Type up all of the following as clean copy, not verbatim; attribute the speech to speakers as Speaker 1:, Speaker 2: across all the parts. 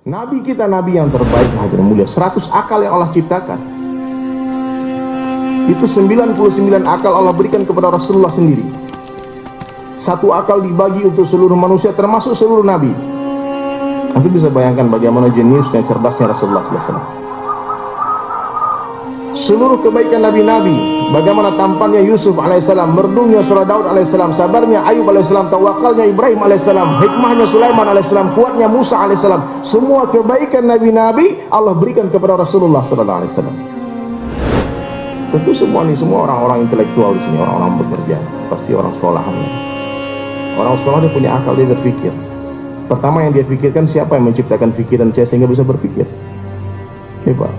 Speaker 1: Nabi kita nabi yang terbaik, hadirin mulia. 100 akal yang Allah ciptakan. Itu 99 akal Allah berikan kepada Rasulullah sendiri. Satu akal dibagi untuk seluruh manusia, termasuk seluruh nabi. Anda bisa bayangkan bagaimana jeniusnya, cerdasnya Rasulullah SAW. Seluruh kebaikan nabi-nabi, bagaimana tampannya Yusuf alaihissalam, merdungnya surah Daud alaihissalam, sabarnya Ayub alaihissalam, tawakalnya Ibrahim alaihissalam, hikmahnya Sulaiman alaihissalam, kuatnya Musa alaihissalam. Semua kebaikan nabi-nabi Allah berikan kepada Rasulullah SAW. Tentu semua orang-orang intelektual di sini, orang-orang bekerja, pasti orang sekolahan. Orang sekolah dia punya akal, dia berpikir. Pertama yang dia pikirkan, siapa yang menciptakan pikiran saya sehingga bisa berpikir. Hebat.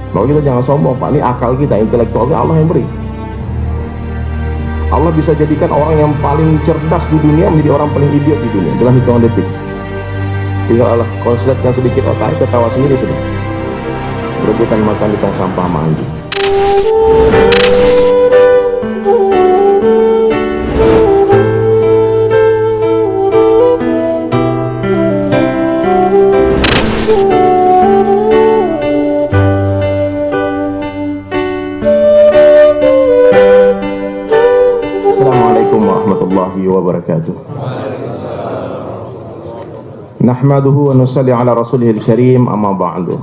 Speaker 1: Kalau kita jangan sombong, Pak, ini akal kita, intelektualnya Allah yang beri. Allah bisa jadikan orang yang paling cerdas di dunia menjadi orang paling idiot di dunia dalam hitungan detik. Tinggal Allah konsletkan sedikit otaknya, ketawa sendiri sudah. Berebutan makan di tong sampah mandi. Wabarakatuh. Nahmaduhu wa nusalli ala rasulihil karim, amma ba'du.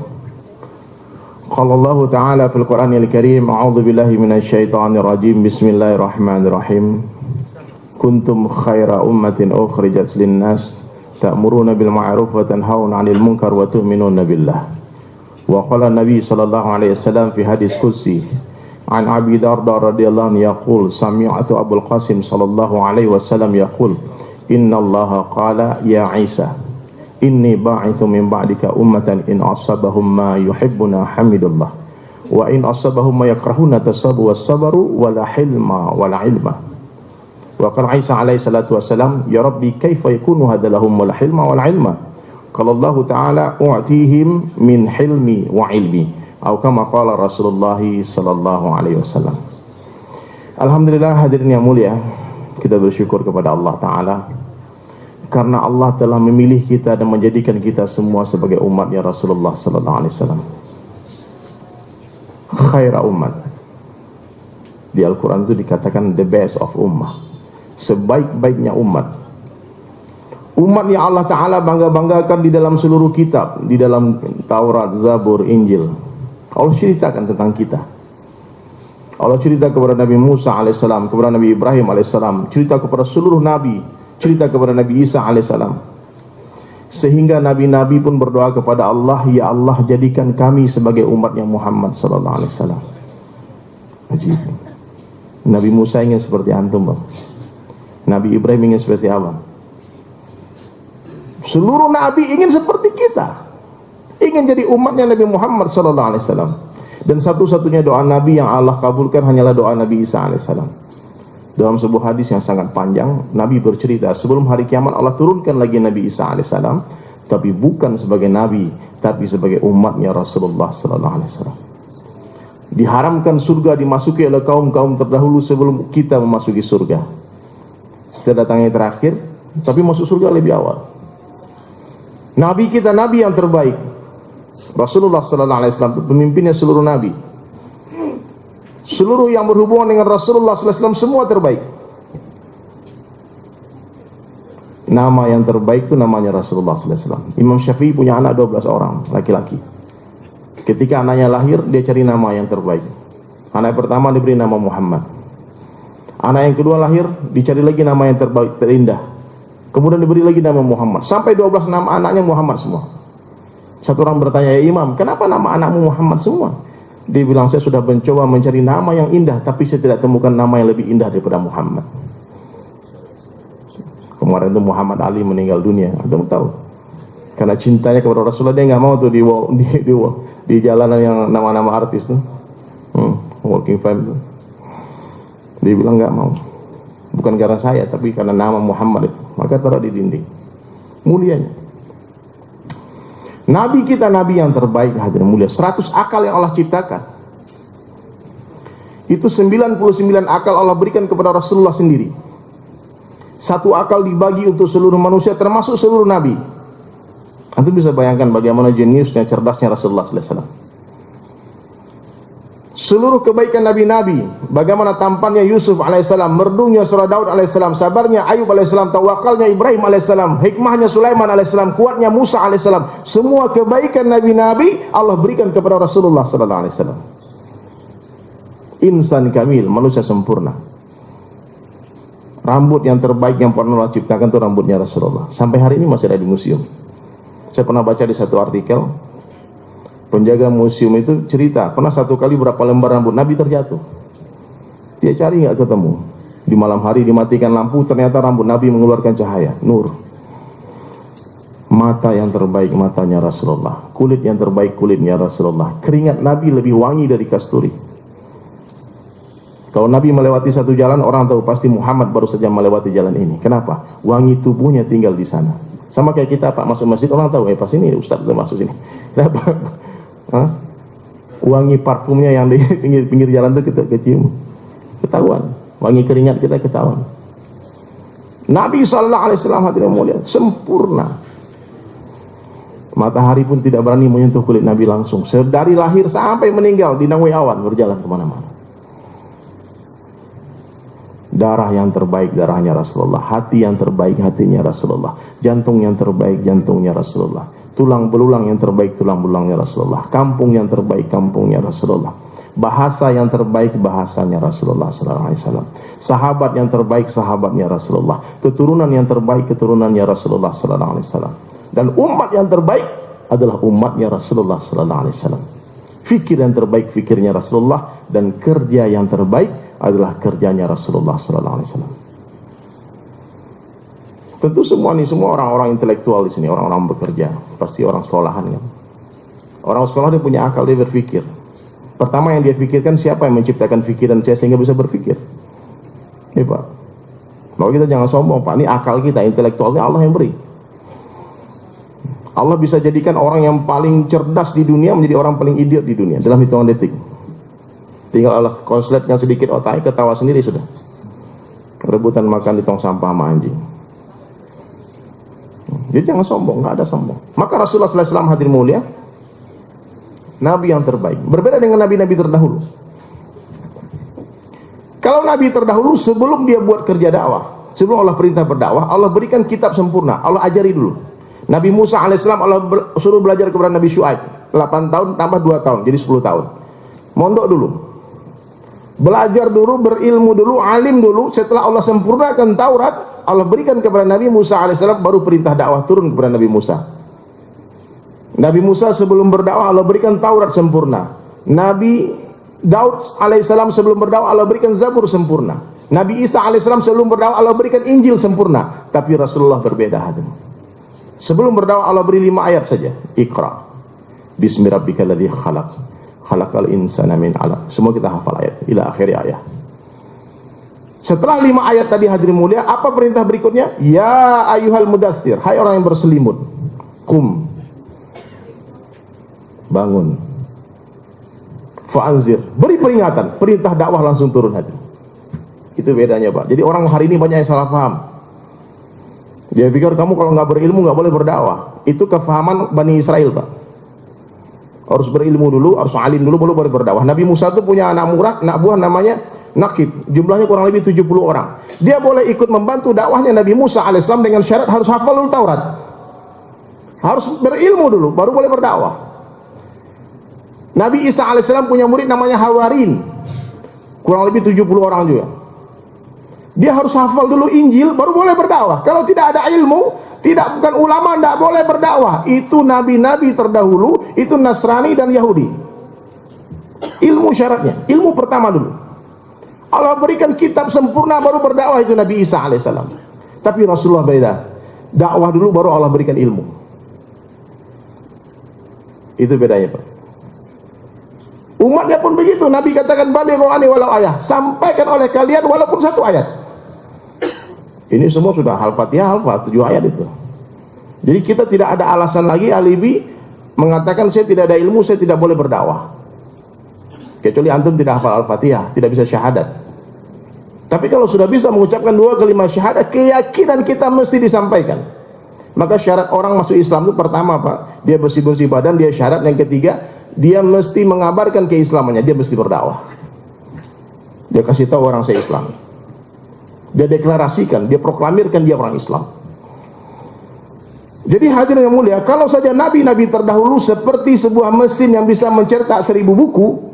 Speaker 1: Qala Allah ta'ala fil Qur'anil karim, a'udzu billahi minasy syaithanir rajim. Bismillahirrahmanirrahim. Kuntum khaira ummatin ukhrijat lin-nas ta'muruna bil ma'ruf wa tanhauna 'anil munkar wa tu'minuna billah. Wa qala Nabi sallallahu alaihi wasallam fi hadis qudsi عن أبي درداء رضي الله عنه يقول سمعت أبو القاسم صلى الله عليه وسلم يقول إن الله قال يا عيسى إني باعث من بعدك أمة إن أصابهم ما يحبنا حمد الله وإن أصابهم ما يكرهون تصابوا والصبروا ولا حلم ولا علم. وقال عيسى عليه الصلاة والسلام يا ربي كيف يكون هذا لهم ولا حلم ولا علم. قال الله تعالى أعطيهم من حلمي وعلمي atau kama qala Rasulullah sallallahu alaihi wasallam. Alhamdulillah, hadirin yang mulia, kita bersyukur kepada Allah Ta'ala karena Allah telah memilih kita dan menjadikan kita semua sebagai umatnya Rasulullah sallallahu alaihi wasallam. Khaira umat. Di Al-Quran itu dikatakan the best of ummah, sebaik-baiknya umat. Umat yang Allah Ta'ala bangga-banggakan di dalam seluruh kitab, di dalam Taurat, Zabur, Injil. Allah ceritakan tentang kita. Allah cerita kepada Nabi Musa alaihissalam, kepada Nabi Ibrahim alaihissalam, cerita kepada seluruh Nabi, cerita kepada Nabi Isa alaihissalam. Sehingga Nabi-Nabi pun berdoa kepada Allah, ya Allah jadikan kami sebagai umatnya Muhammad sallallahu alaihi wasallam. Ajib. Nabi Musa ingin seperti antum, bang. Nabi Ibrahim ingin seperti apa? Seluruh Nabi ingin seperti kita, ingin jadi umatnya Nabi Muhammad sallallahu alaihi wasallam. Dan satu-satunya doa Nabi yang Allah kabulkan hanyalah doa Nabi Isa alaihissalam. Dalam sebuah hadis yang sangat panjang, Nabi bercerita sebelum hari kiamat Allah turunkan lagi Nabi Isa alaihissalam, tapi bukan sebagai Nabi, tapi sebagai umatnya Rasulullah sallallahu alaihi wasallam. Diharamkan surga dimasuki oleh kaum-kaum terdahulu sebelum kita memasuki surga. Kita datangnya terakhir, tapi masuk surga lebih awal. Nabi kita nabi yang terbaik, Rasulullah sallallahu alaihi wasallam, pemimpinnya seluruh nabi. Seluruh yang berhubungan dengan Rasulullah sallallahu alaihi wasallam semua terbaik. Nama yang terbaik itu namanya Rasulullah sallallahu alaihi wasallam. Imam Syafi'i punya anak 12 orang laki-laki. Ketika anaknya lahir, dia cari nama yang terbaik. Anak pertama diberi nama Muhammad. Anak yang kedua lahir, dicari lagi nama yang terbaik, terindah. Kemudian diberi lagi nama Muhammad. Sampai 12 nama anaknya Muhammad semua. Satu orang bertanya, ya Imam, kenapa nama anakmu Muhammad semua? Dia bilang, saya sudah mencoba mencari nama yang indah, tapi saya tidak temukan nama yang lebih indah daripada Muhammad. Kemarin itu Muhammad Ali meninggal dunia, Anda tahu? Karena cintanya kepada Rasulullah, dia nggak mau tuh di jalanan yang nama-nama artis tuh, Walking Fame tuh. Dia bilang nggak mau, bukan karena saya, tapi karena nama Muhammad itu. Maka taruh di dinding. Mulianya. Nabi kita nabi yang terbaik, hadirin mulia. 100 akal yang Allah ciptakan. Itu 99 akal Allah berikan kepada Rasulullah sendiri. Satu akal dibagi untuk seluruh manusia, termasuk seluruh nabi. Antum bisa bayangkan bagaimana jeniusnya, cerdasnya Rasulullah sallallahu alaihi wasallam. Seluruh kebaikan nabi-nabi, bagaimana tampannya Yusuf alaihissalam, merdunya surah Daud alaihissalam, sabarnya Ayub alaihissalam, tawakalnya Ibrahim alaihissalam, hikmahnya Sulaiman alaihissalam, kuatnya Musa alaihissalam, semua kebaikan nabi-nabi Allah berikan kepada Rasulullah sallallahu alaihi wasallam. Insan kamil, manusia sempurna. Rambut yang terbaik yang pernah Allah ciptakan itu rambutnya Rasulullah. Sampai hari ini masih ada di museum. Saya pernah baca di satu artikel, penjaga museum itu cerita, pernah satu kali berapa lembar rambut Nabi terjatuh. Dia cari nggak ketemu. Di malam hari dimatikan lampu, ternyata rambut Nabi mengeluarkan cahaya, nur. Mata yang terbaik matanya Rasulullah, kulit yang terbaik kulitnya Rasulullah. Keringat Nabi lebih wangi dari kasturi. Kalau Nabi melewati satu jalan, orang tahu pasti Muhammad baru saja melewati jalan ini. Kenapa? Wangi tubuhnya tinggal di sana. Sama kayak kita Pak masuk masjid, orang tahu pasti ini Ustaz udah masuk sini. Kenapa? Wangi parfumnya yang di pinggir jalan itu kita kecium, ketahuan. Wangi keringat kita ketahuan. Nabi sallallahu alaihi wasallam hadirin mulia sempurna. Matahari pun tidak berani menyentuh kulit Nabi langsung. Dari lahir sampai meninggal dinangui awan berjalan kemana-mana. Darah yang terbaik darahnya Rasulullah, hati yang terbaik hatinya Rasulullah, jantung yang terbaik jantungnya Rasulullah, tulang belulang yang terbaik tulang belulangnya Rasulullah, kampung yang terbaik kampungnya Rasulullah, bahasa yang terbaik bahasanya Rasulullah sallallahu alaihi wasallam, sahabat yang terbaik sahabatnya Rasulullah, keturunan yang terbaik keturunannya Rasulullah sallallahu alaihi wasallam, dan umat yang terbaik adalah umatnya Rasulullah sallallahu alaihi wasallam. Fikir yang terbaik fikirnya Rasulullah, dan kerja yang terbaik adalah kerjanya Rasulullah sallallahu alaihi wasallam. Tentu semua orang-orang intelektual di sini, orang-orang bekerja, pasti orang sekolahan kan. Orang sekolah dia punya akal, dia berpikir. Pertama yang dia pikirkan, siapa yang menciptakan pikiran saya sehingga bisa berpikir? Ini Pak. Maka kita jangan sombong Pak, ini akal kita, intelektualnya Allah yang beri. Allah bisa jadikan orang yang paling cerdas di dunia menjadi orang paling idiot di dunia dalam hitungan detik. Tinggal Allah konsletkan sedikit otaknya, ketawa sendiri sudah. Rebutan makan di tong sampah sama anjing. Jadi jangan sombong, nggak ada sombong. Maka Rasulullah sallallahu alaihi wasallam hadir mulia, Nabi yang terbaik. Berbeda dengan Nabi-Nabi terdahulu. Kalau Nabi terdahulu sebelum dia buat kerja dakwah, sebelum Allah perintah berdakwah, Allah berikan kitab sempurna, Allah ajari dulu. Nabi Musa alaihissalam Allah suruh belajar kepada Nabi Syuaib 8 tahun tambah 2 tahun jadi 10 tahun. Mondok dulu, belajar dulu, berilmu dulu, alim dulu. Setelah Allah sempurnakan Taurat, Allah berikan kepada Nabi Musa alaihissalam, baru perintah dakwah turun kepada Nabi Musa. Nabi Musa sebelum berdakwah Allah berikan Taurat sempurna. Nabi Daud alaihissalam sebelum berdakwah Allah berikan Zabur sempurna. Nabi Isa alaihissalam sebelum berdakwah Allah berikan Injil sempurna. Tapi Rasulullah berbeda hadirin. Sebelum berdakwah Allah beri 5 ayat saja. Iqra bismi rabbikal ladzi khalaq, khalaqal insana min 'alaq. Semua kita hafal ayat ila akhir ayat. Setelah 5 ayat tadi hadirin mulia, apa perintah berikutnya? Ya ayyuhal mudassir, hai orang yang berselimut, qum, bangun, fa'anzir, beri peringatan. Perintah dakwah langsung turun hadirin. Itu bedanya Pak. Jadi orang hari ini banyak yang salah paham. Dia pikir kamu kalau nggak berilmu nggak boleh berdakwah. Itu kefahaman Bani Israel Pak. Harus berilmu dulu, harus alim dulu, baru boleh berdakwah. Nabi Musa itu punya anak buah namanya Nakib. Jumlahnya kurang lebih 70 orang. Dia boleh ikut membantu dakwahnya Nabi Musa alaihissalam dengan syarat harus hafal dulu Taurat. Harus berilmu dulu, baru boleh berdakwah. Nabi Isa alaihissalam punya murid namanya Hawarin. Kurang lebih 70 orang juga. Dia harus hafal dulu Injil baru boleh berdakwah. Kalau tidak ada ilmu, bukan ulama, tidak boleh berdakwah. Itu nabi-nabi terdahulu, itu Nasrani dan Yahudi. Ilmu syaratnya, ilmu pertama dulu. Allah berikan kitab sempurna baru berdakwah, itu Nabi Isa alaihissalam. Tapi Rasulullah beda. Dakwah dulu baru Allah berikan ilmu. Itu bedanya Pak. Umatnya pun begitu. Nabi katakan balighu anni walau ayah, sampaikan oleh kalian walaupun 1 ayat. Ini semua sudah Al-Fatihah, 7 ayat itu. Jadi kita tidak ada alasan lagi alibi mengatakan saya tidak ada ilmu, saya tidak boleh berdakwah. Kecuali antum tidak hafal Al-Fatihah, tidak bisa syahadat. Tapi kalau sudah bisa mengucapkan 2 kalimat syahadat, keyakinan kita mesti disampaikan. Maka syarat orang masuk Islam itu pertama Pak, dia bersih-bersih badan, dia syarat. Yang ketiga, dia mesti mengabarkan keislamannya, dia mesti berdakwah. Dia kasih tahu orang saya Islam. Dia deklarasikan, dia proklamirkan dia orang Islam. Jadi hadirin yang mulia, kalau saja nabi-nabi terdahulu seperti sebuah mesin yang bisa mencetak 1000 buku,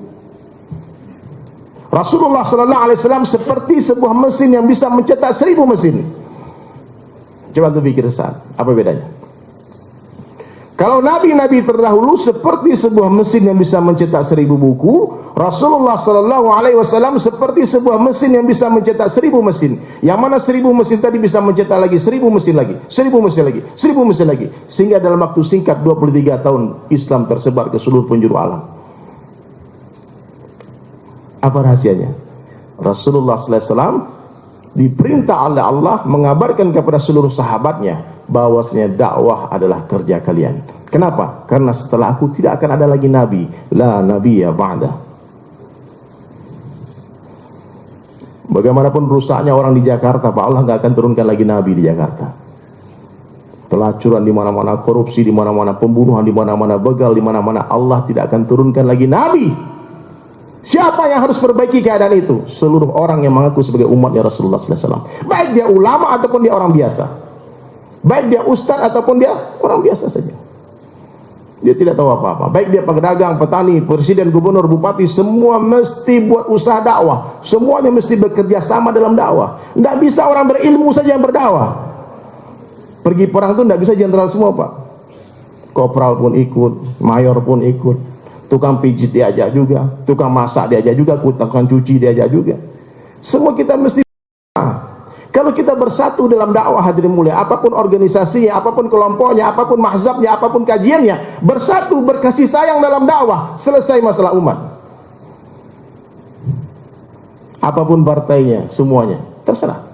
Speaker 1: Rasulullah sallallahu alaihi wasallam seperti sebuah mesin yang bisa mencetak 1000 mesin. Coba tu pikir saat, apa bedanya? Kalau nabi-nabi terdahulu seperti sebuah mesin yang bisa mencetak 1000 buku, Rasulullah sallallahu alaihi wasallam seperti sebuah mesin yang bisa mencetak 1000 mesin. Yang mana 1000 mesin tadi bisa mencetak lagi 1000 mesin lagi, 1000 mesin lagi, 1000 mesin lagi, sehingga dalam waktu singkat 23 tahun Islam tersebar ke seluruh penjuru alam. Apa rahasianya? Rasulullah sallallahu alaihi wasallam diperintah oleh Allah mengabarkan kepada seluruh sahabatnya bahwasanya dakwah adalah kerja kalian. Kenapa? Karena setelah aku tidak akan ada lagi nabi, la nabiyya ba'da. Bagaimanapun rusaknya orang di Jakarta, Pak, Allah nggak akan turunkan lagi nabi di Jakarta. Pelacuran di mana-mana, korupsi di mana-mana, pembunuhan di mana-mana, begal di mana-mana, Allah tidak akan turunkan lagi nabi. Siapa yang harus perbaiki keadaan itu? Seluruh orang yang mengaku sebagai umatnya Rasulullah sallallahu alaihi wasallam. Baik dia ulama ataupun dia orang biasa. Baik dia ustaz ataupun dia orang biasa saja. Dia tidak tahu apa-apa. Baik dia pedagang, petani, presiden, gubernur, bupati, semua mesti buat usaha dakwah. Semuanya mesti bekerja sama dalam dakwah. Tidak bisa orang berilmu saja yang berdakwah. Pergi perang itu tidak bisa jenderal semua, Pak. Kopral pun ikut, mayor pun ikut. Tukang pijit diajak juga, tukang masak diajak juga, tukang cuci diajak juga. Semua kita mesti. Kalau kita bersatu dalam dakwah, hadirin mulia, apapun organisasinya, apapun kelompoknya, apapun mazhabnya, apapun kajiannya, bersatu berkasih sayang dalam dakwah, selesai masalah umat. Apapun partainya, semuanya terserah.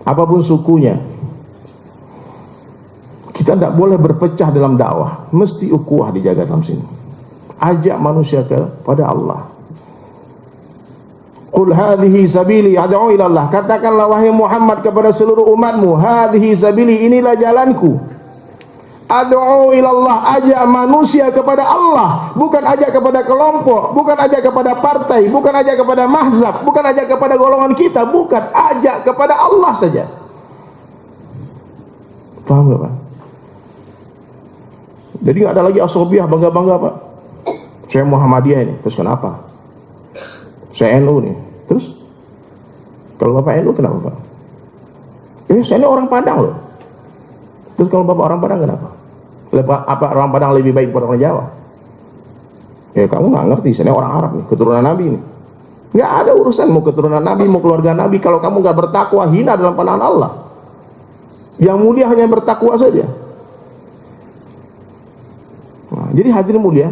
Speaker 1: Apapun sukunya, kita tidak boleh berpecah dalam dakwah, mesti ukhuwah dijaga dalam sini. Ajak manusia kepada Allah. Qul hadhihi sabili ad'u ila Allah. Katakanlah wahai Muhammad kepada seluruh umatmu, hadhihi sabili, inilah jalanku. Ad'u ila Allah, ajak manusia kepada Allah, bukan ajak kepada kelompok, bukan ajak kepada partai, bukan ajak kepada mazhab, bukan ajak kepada golongan kita, bukan, ajak kepada Allah saja. Paham enggak, Pak? Jadi enggak ada lagi asobiah bangga-bangga, Pak. Saya Muhammadiyah ini, terus kenapa? Saya NU nih, terus? Kalau Bapak NU kenapa, Pak? Saya ini orang Padang loh. Terus kalau Bapak orang Padang kenapa? Apa orang Padang lebih baik daripada orang Jawa? Ya kamu nggak ngerti, saya ini orang Arab nih, keturunan Nabi nih. Nggak ada urusan mau keturunan Nabi, mau keluarga Nabi, kalau kamu nggak bertakwa, hina dalam pandangan Allah. Yang mulia hanya bertakwa saja. Nah, jadi hadirin mulia,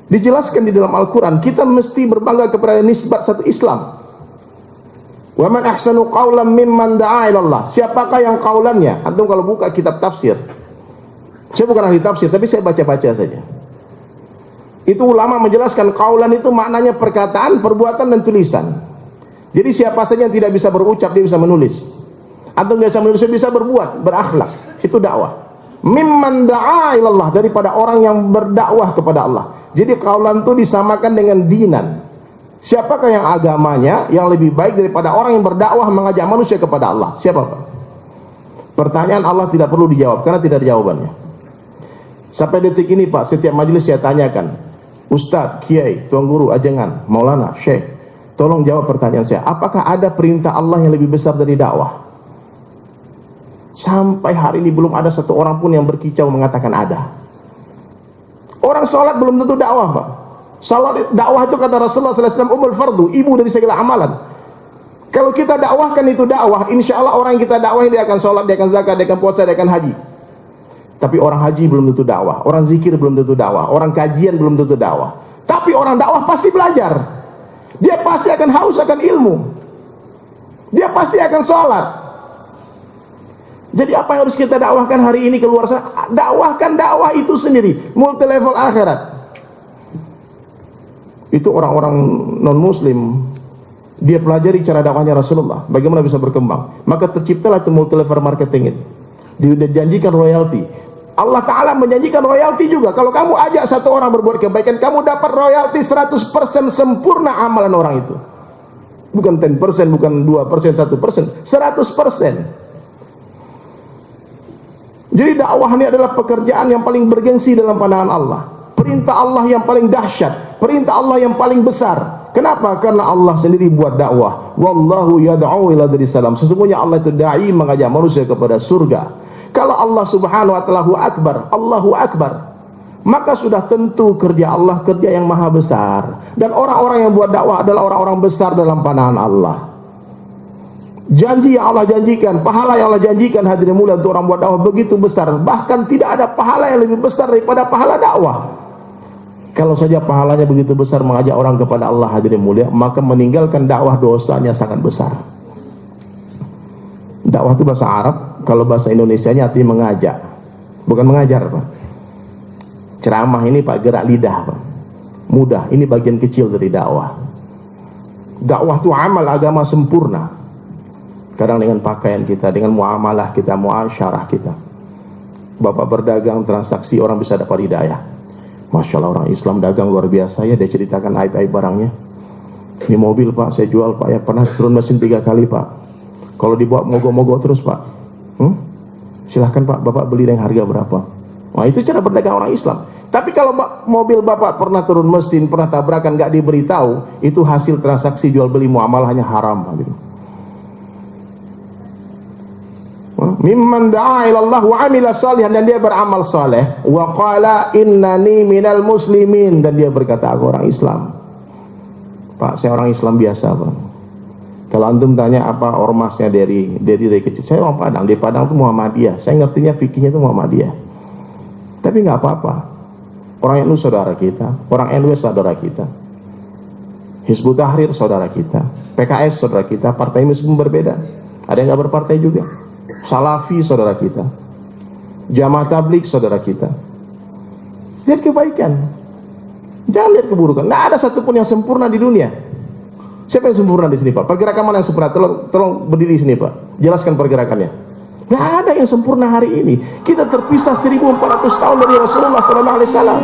Speaker 1: dijelaskan di dalam Al-Quran, kita mesti berbangga kepada nisbat satu Islam. Wa man ahsanu qawlan mimman da'a ila Allah. Siapakah yang qaulannya? Antum kalau buka kitab tafsir, saya bukan ahli tafsir, tapi saya baca-baca saja. Itu ulama menjelaskan qaulan itu maknanya perkataan, perbuatan, dan tulisan. Jadi siapa saja yang tidak bisa berucap, dia bisa menulis. Antum bisa menulis, bisa berbuat, berakhlak. Itu dakwah. Mimman da'a ila Allah, daripada orang yang berdakwah kepada Allah. Jadi kaulan itu disamakan dengan dinan. Siapakah yang agamanya yang lebih baik daripada orang yang berdakwah mengajak manusia kepada Allah? Siapa, Pak? Pertanyaan Allah tidak perlu dijawab karena tidak ada jawabannya. Sampai detik ini, Pak, setiap majelis saya tanyakan, Ustadz, Kiai, Tuan Guru, Ajengan, Maulana, Syekh, tolong jawab pertanyaan saya. Apakah ada perintah Allah yang lebih besar dari dakwah? Sampai hari ini belum ada satu orang pun yang berkicau mengatakan ada. Orang sholat belum tentu dakwah, Pak. Sholat dakwah itu kata Rasulullah SAW umul fardu, ibu dari segala amalan. Kalau kita dakwahkan itu dakwah, insya Allah orang yang kita dakwahin dia akan sholat, dia akan zakat, dia akan puasa, dia akan haji. Tapi orang haji belum tentu dakwah, orang zikir belum tentu dakwah, orang kajian belum tentu dakwah. Tapi orang dakwah pasti belajar. Dia pasti akan haus akan ilmu. Dia pasti akan sholat. Jadi apa yang harus kita dakwahkan hari ini keluar sana? Dakwahkan dakwah itu sendiri, multi level akhirat. Itu orang-orang non muslim, dia pelajari cara dakwahnya Rasulullah, bagaimana bisa berkembang. Maka terciptalah itu multi level marketing itu. dijanjikan royalti. Allah Ta'ala menjanjikan royalti juga. Kalau kamu ajak satu orang berbuat kebaikan, kamu dapat royalti 100% sempurna amalan orang itu. Bukan 10%, bukan 2%, 1%, 100%. Jadi dakwah ini adalah pekerjaan yang paling bergengsi dalam pandangan Allah. Perintah Allah yang paling dahsyat, perintah Allah yang paling besar. Kenapa? Karena Allah sendiri buat dakwah. Wallahu yad'u ila daris salam. Sesungguhnya Allah itu dai, mengajak manusia kepada surga. Kalau Allah Subhanahu wa ta'ala Allahu Akbar, maka sudah tentu kerja Allah kerja yang maha besar. Dan orang-orang yang buat dakwah adalah orang-orang besar dalam pandangan Allah. Janji yang Allah janjikan, pahala yang Allah janjikan hadirin mulia untuk orang buat dakwah begitu besar. Bahkan tidak ada pahala yang lebih besar daripada pahala dakwah. Kalau saja pahalanya begitu besar mengajak orang kepada Allah hadirin mulia, maka meninggalkan dakwah dosanya sangat besar. Dakwah itu bahasa Arab, kalau bahasa Indonesianya artinya mengajak, bukan mengajar, Pak. Ceramah ini Pak, gerak lidah, Pak. Mudah, ini bagian kecil dari dakwah. Dakwah itu amal agama sempurna. Kadang dengan pakaian kita, dengan muamalah kita, muasyarah kita. Bapak berdagang, transaksi, orang bisa dapat hidayah. Masya Allah, orang Islam dagang luar biasa ya, dia ceritakan aib-aib barangnya. Ini mobil Pak, saya jual Pak, ya pernah turun mesin 3 kali Pak. Kalau dibawa mogok-mogok terus Pak, silahkan Pak, Bapak beli dengan harga berapa. Nah itu cara berdagang orang Islam. Tapi kalau mobil Bapak pernah turun mesin, pernah tabrakan, gak diberitahu, itu hasil transaksi jual beli muamalahnya haram gitu. Mimman da'a ilallah wa amila salihan, dan dia beramal saleh, wa qala innani minal muslimin, dan dia berkata aku orang Islam. Pak, saya orang Islam biasa Pak. Kalau antum tanya apa ormasnya dari kecil, saya orang Padang. Di Padang itu Muhammadiyah. Saya ngertinya fikihnya itu Muhammadiyah. Tapi nggak apa-apa. Orang NU saudara kita, orang NW saudara kita, Hizbut Tahrir saudara kita, PKS saudara kita, partai meskipun berbeda. Ada yang nggak berpartai juga. Salafi saudara kita, Jamaah Tabligh saudara kita. Lihat kebaikan, jangan lihat keburukan. Nggak ada satupun yang sempurna di dunia. Siapa yang sempurna di sini Pak? Pergerakan mana yang sempurna? Tolong berdiri di sini Pak. Jelaskan pergerakannya. Nggak ada yang sempurna hari ini. Kita terpisah 1400 tahun dari Rasulullah SAW.